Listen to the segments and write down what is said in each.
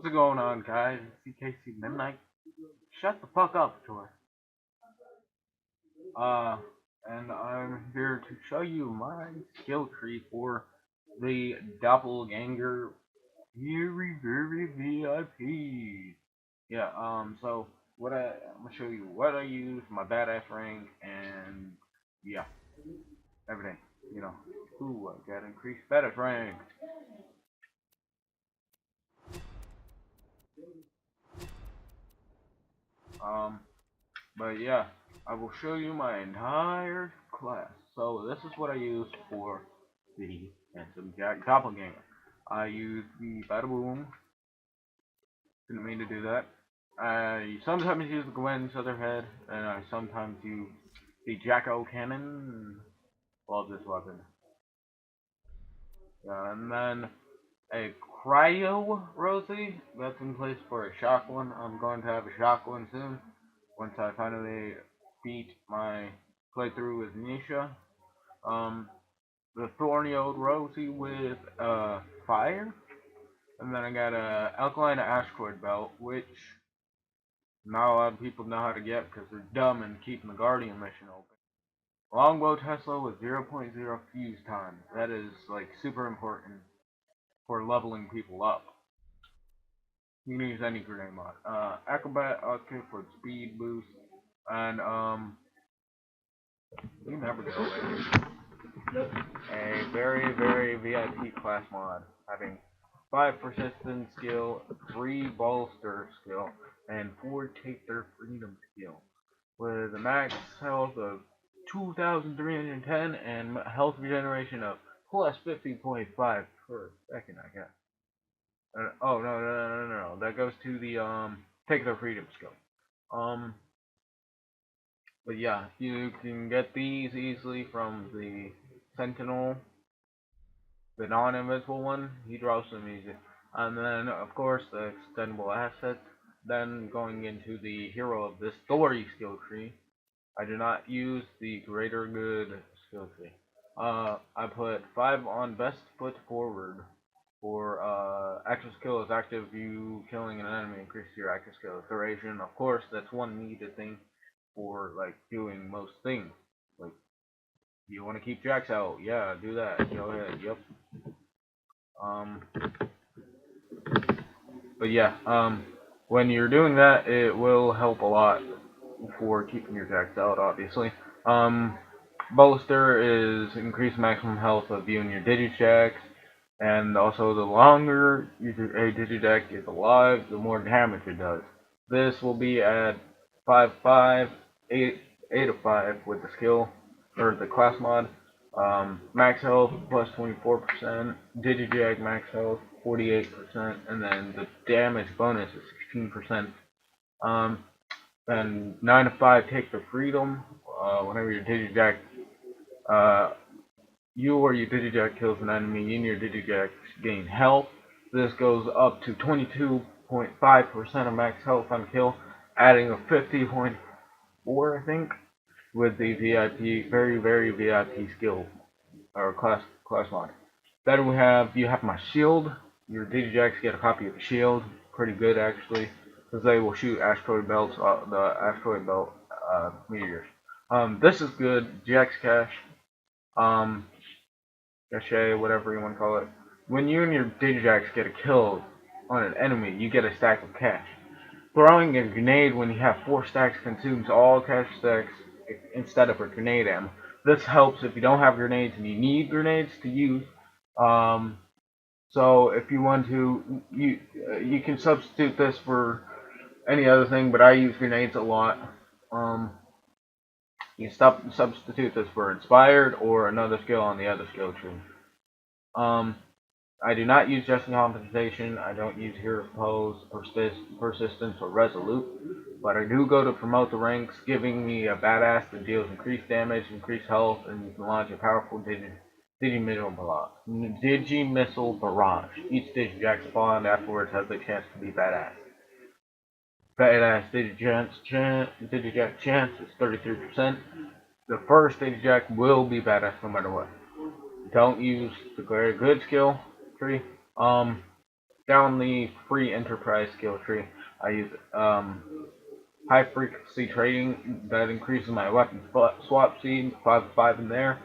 What's going on, guys? It's CKC Midnight. Shut the fuck up, Troy. Uh, and I'm here to show you my skill tree for the doppleganger very VIP. Yeah. So I'm gonna show you what I use, my badass rank, and yeah, everything. You know, ooh, I got increased badass rank. Um, But yeah, I will show you my entire class. So this is what I use for the handsome Jack doppelganger. I use the bada boom. Didn't mean to do that. I sometimes use the Gwen's other head, and I sometimes use the Jacko cannon. Love this weapon. And then a cryo Rosie. That's in place for a shotgun. I'm going to have a shotgun soon. Once I finally beat my playthrough with Nisha. Um, the thorny old Rosie with fire, and then I got a alkaline asteroid belt, which not a lot of people know how to get because they're dumb and keeping the Guardian mission open. Longbow Tesla with zero point 0.0 fuse time. That is like super important for leveling people up. You can use any grenade mod. Acrobat outfit for speed boost, and you never go away. A very VIP class mod, having 5 persistence skill, 3 bolster skill, and 4 take their freedom skill, with a max health of 2,310 and health regeneration of plus 50.5 per second, I guess. Oh no, that goes to the take their freedom skill. Um, but yeah, you can get these easily from the Sentinel, the non-invisible one. He drops them easy. And then, of course, the extendable assets. Then going into the hero of this story skill tree, I do not use the greater good skill tree. I put 5 on best foot forward for active skill is active. You killing an enemy increases your active skill duration. Of course, that's one needed thing for like doing most things. Like you want to keep Jax out, yeah, do that. Go ahead. Yep. Um, but yeah, when you're doing that, it will help a lot for keeping your Jax out, obviously. Um, Bolster is increased maximum health of you and your Digijax, and also the longer a Digijack is alive, the more damage it does. This will be at 5/5, 8 of 5 with the skill, or the class mod. Max health plus 24%, Digijag max health 48%, and then the damage bonus is 16%. And 9 of 5 take the freedom. Whenever your Digijack, uh, you or your Digijack kills an enemy, and your Digijack gain health. This goes up to 22.5% of max health on kill, adding a 50.4, I think, with the VIP, very VIP skill or class mod. Then you have my shield. Your Digijacks get a copy of the shield. Pretty good actually, because they will shoot asteroid belts, the asteroid belt meteors. This is good. Jax cache, um, cache, whatever you want to call it. When you and your Digijacks get a kill on an enemy, you get a stack of cash. Throwing a grenade when you have 4 stacks consumes all cash stacks instead of a grenade ammo. This helps if you don't have grenades and you need grenades to use. Um, so if you want to, you can substitute this for any other thing, but I use grenades a lot. Um, you can substitute this for inspired or another skill on the other skill tree. Um, I do not use just compensation. I don't use hero pose, persistence, or resolute. But I do go to promote the ranks, giving me a badass that deals increased damage, increased health, and you can launch a powerful Digi-missile barrage. Each Digijack spawned afterwards has the chance to be badass. Badass Digijack chance is 33%. The first Digijack will be badass no matter what. Don't use the very good skill tree. down the free enterprise skill tree, I use high frequency trading that increases my weapon swap speed 5 in there.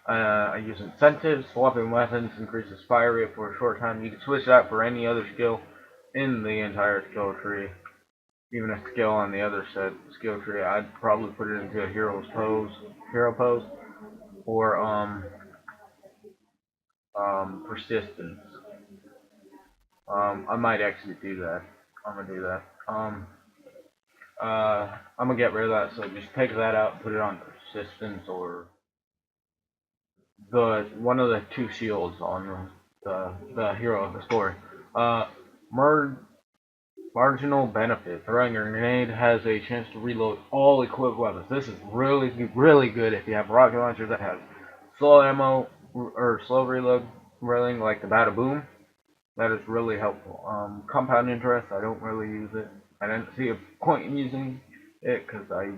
I use incentives, swapping weapons increases fire rate for a short time. You can switch that for any other skill in the entire skill tree. Even a skill on the other set skill tree, I'd probably put it into a hero pose, or persistence. I might actually do that. I'm gonna do that. I'm gonna get rid of that. So just take that out, and put it on persistence, or the one of the two shields on the hero of the story. Uh, mer- Marginal benefit. Throwing a grenade has a chance to reload all equipped weapons. This is really good if you have rocket launchers that have slow ammo or slow reloading like the Bada Boom. That is really helpful. Compound interest, I don't really use it. I didn't see a point in using it because I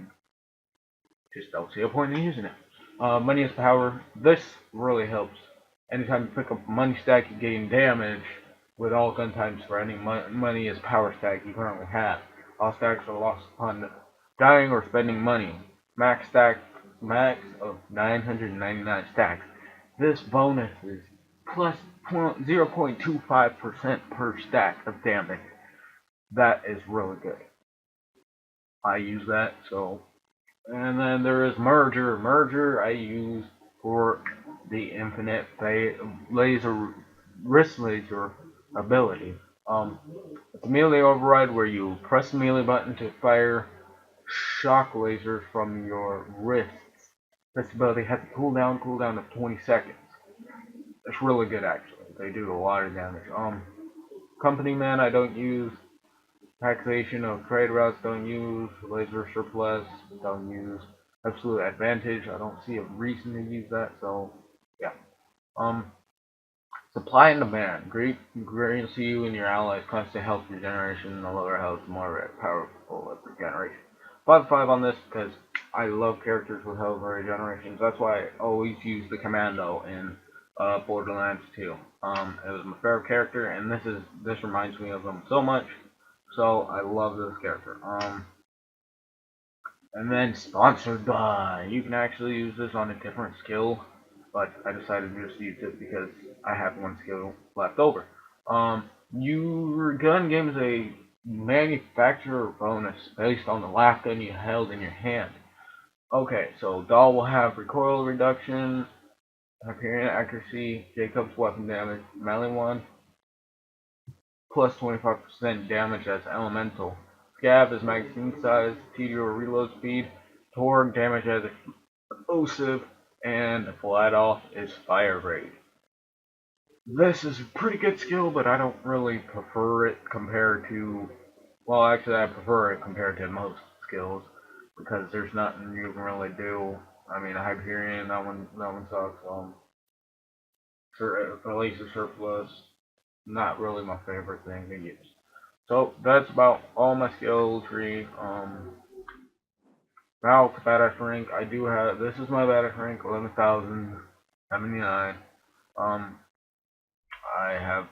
just don't see a point in using it. Money is power. This really helps. Anytime you pick up a money stack, you gain damage with all gun types for any money is power stack you currently have. All stacks are lost upon dying or spending money. Max of 999 stacks. This bonus is plus 0.25% per stack of damage. That is really good. I use that, so. And then there is merger. Merger I use for the infinite laser wrist laser ability. It's a melee override where you press the melee button to fire shock lasers from your wrists. This ability has a cooldown of 20 seconds. It's really good actually. They do a lot of damage. Company Man I don't use. Taxation of trade routes don't use. Laser surplus don't use. Absolute advantage I don't see a reason to use that. So yeah. Um, Supply and demand. Grants you and your allies constant health regeneration and a lower health, more powerful regeneration. 5/5 on this because I love characters with health regenerations. That's why I always use the commando in Borderlands 2. It was my favorite character, and this reminds me of him so much. So I love this character. And then sponsored by. You can actually use this on a different skill, but I decided to just use it because I have one skill left over. Your gun gains a manufacturer bonus based on the last gun you held in your hand. Okay, so Doll will have recoil reduction, Hyperion accuracy, Jacob's weapon damage, melee one, plus 25% damage as elemental. Scab is magazine size, TDO reload speed, Torg damage as explosive, and Flat Off is fire rate. This is a pretty good skill, but I don't really prefer it compared to. Well, actually, I prefer it compared to most skills because there's nothing you can really do. I mean, a Hyperion, that one sucks. Laser surplus, not really my favorite thing to use. So that's about all my skill tree. Now to badass rank, I do have. This is my badass rank, 11,079. Um, I have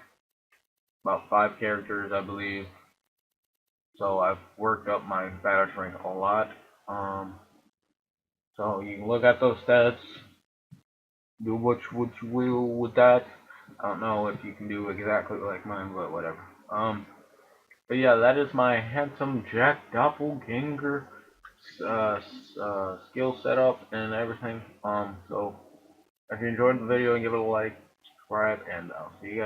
about 5 characters, I believe. So I've worked up my badass rank a lot. Um, so you can look at those stats, do what you will with that. I don't know if you can do exactly like mine, but whatever. But yeah, that is my handsome Jack doppelganger skill setup and everything. So if you enjoyed the video, give it a like, subscribe, and I'll see you guys.